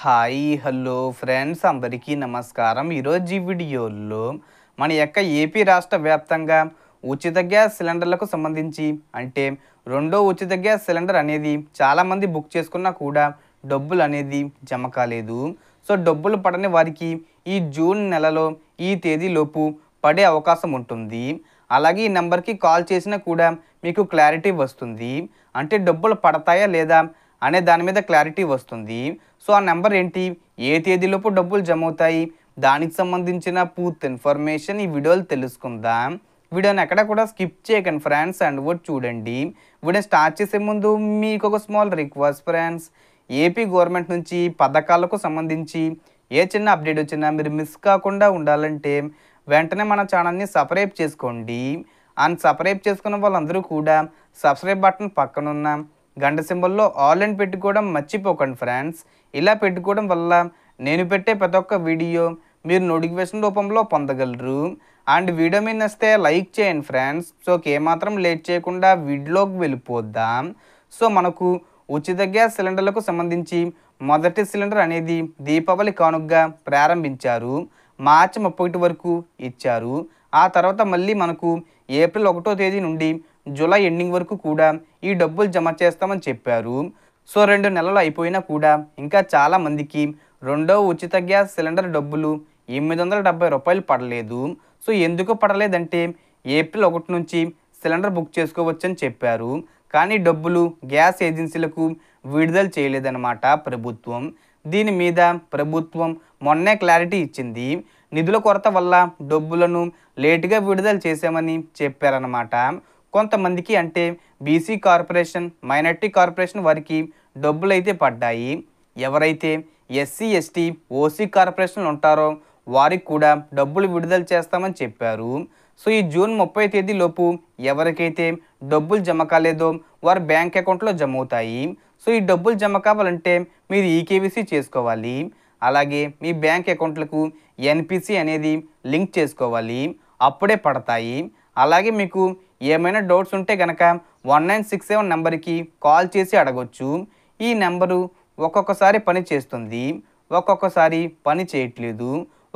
Hi hello friends అందరికీ నమస్కారం. ఈరోజు ఈ వీడియోలో మన యొక్క ఏపీ రాష్ట్ర వ్యాప్తంగా ఉచిత గ్యాస్ సిలిండర్లకు సంబంధించి అంటే రెండో ఉచిత గ్యాస్ సిలిండర్ అనేది చాలామంది బుక్ చేసుకున్నా కూడా డబ్బులు అనేది జమ కాలేదు. సో డబ్బులు పడని వారికి ఈ జూన్ నెలలో ఈ తేదీలోపు పడే అవకాశం ఉంటుంది. అలాగే ఈ నెంబర్కి కాల్ చేసినా కూడా మీకు క్లారిటీ వస్తుంది. అంటే డబ్బులు పడతాయా లేదా అనే దాని మీద క్లారిటీ వస్తుంది. సో ఆ నెంబర్ ఏంటి, ఏ తేదీలోపు డబ్బులు జమ అవుతాయి, దానికి సంబంధించిన పూర్తి ఇన్ఫర్మేషన్ ఈ వీడియోలో తెలుసుకుందాం. వీడియోని ఎక్కడ కూడా స్కిప్ చేయకండి ఫ్రెండ్స్, అండ్ కూడా చూడండి. వీడియో స్టార్ట్ చేసే ముందు మీకు ఒక small request friends, AP government నుంచి పథకాలకు సంబంధించి ఏ చిన్న అప్డేట్ వచ్చినా మీరు మిస్ కాకుండా ఉండాలంటే వెంటనే మన ఛానల్ని సబ్స్క్రైబ్ చేసుకోండి. అండ్ సబ్స్క్రైబ్ చేసుకున్న వాళ్ళందరూ కూడా సబ్స్క్రైబ్ బటన్ పక్కనున్న గంట సింబల్లో ఆల్ అని పెట్టుకోవడం మర్చిపోకండి ఫ్రెండ్స్. ఇలా పెట్టుకోవడం వల్ల నేను పెట్టే ప్రతి ఒక్క వీడియో మీరు నోటిఫికేషన్ రూపంలో పొందగలరు. అండ్ వీడియో మీద నచ్చితే లైక్ చేయండి ఫ్రెండ్స్. సో ఏమాత్రం లేట్ చేయకుండా వీడియోలోకి వెళ్ళిపోద్దాం. సో మనకు ఉచిత గ్యాస్ సిలిండర్లకు సంబంధించి మొదటి సిలిండర్ అనేది దీపావళి కానుకగా ప్రారంభించారు. మార్చి 31 వరకు ఇచ్చారు. ఆ తర్వాత మళ్ళీ మనకు ఏప్రిల్ 1వ తేదీ నుండి జూలై ఎండింగ్ వరకు కూడా ఈ డబ్బులు జమ చేస్తామని చెప్పారు. సో 2 నెలలు అయిపోయినా కూడా ఇంకా చాలామందికి రెండో ఉచిత గ్యాస్ సిలిండర్ డబ్బులు 870 రూపాయలు పడలేదు. సో ఎందుకు పడలేదంటే ఏప్రిల్ 1 నుంచి సిలిండర్ బుక్ చేసుకోవచ్చని చెప్పారు. కానీ డబ్బులు గ్యాస్ ఏజెన్సీలకు విడుదల చేయలేదన్నమాట ప్రభుత్వం. దీని మీద ప్రభుత్వం మొన్నే క్లారిటీ ఇచ్చింది. నిధుల కొరత వల్ల డబ్బులను లేటుగా విడుదల చేశామని చెప్పారన్నమాట. కొంతమందికి అంటే బీసీ కార్పొరేషన్, మైనార్టీ కార్పొరేషన్ వారికి డబ్బులు అయితే పడ్డాయి. ఎవరైతే ఎస్సీ ఎస్టీ ఓసీ కార్పొరేషన్లు ఉంటారో వారికి కూడా డబ్బులు విడుదల చేస్తామని చెప్పారు. సో ఈ జూన్ 30 తేదీలోపు ఎవరికైతే డబ్బులు జమ కాలేదో వారి బ్యాంక్ అకౌంట్లో జమ అవుతాయి. సో ఈ డబ్బులు జమ కావాలంటే మీరు ఈకేవీసీ చేసుకోవాలి. అలాగే మీ బ్యాంక్ అకౌంట్లకు ఎన్పిసి అనేది లింక్ చేసుకోవాలి, అప్పుడే పడతాయి. అలాగే మీకు ఏమైనా డౌట్స్ ఉంటే కనుక 1967 నెంబర్కి కాల్ చేసి అడగొచ్చు. ఈ నెంబరు ఒక్కొక్కసారి పని చేస్తుంది, ఒక్కొక్కసారి పని చేయట్లేదు.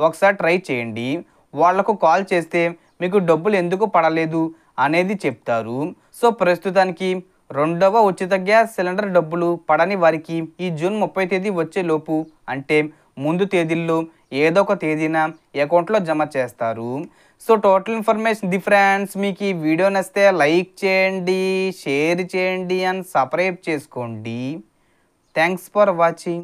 ఒకసారి ట్రై చేయండి. వాళ్లకు కాల్ చేస్తే మీకు డబ్బులు ఎందుకు పడలేదు అనేది చెప్తారు. సో ప్రస్తుతానికి రెండవ ఉచిత గ్యాస్ సిలిండర్ డబ్బులు పడని వారికి ఈ జూన్ 30 తేదీ వచ్చేలోపు అంటే ముందు తేదీల్లో ఏదో ఒక తేదీన అకౌంట్లో జమ చేస్తారు. So total information friends. మీకు ఈ వీడియో నచ్చితే లైక్ చేయండి, షేర్ చేయండి అండ్ సబ్స్క్రైబ్ చేసుకోండి. Thanks for watching.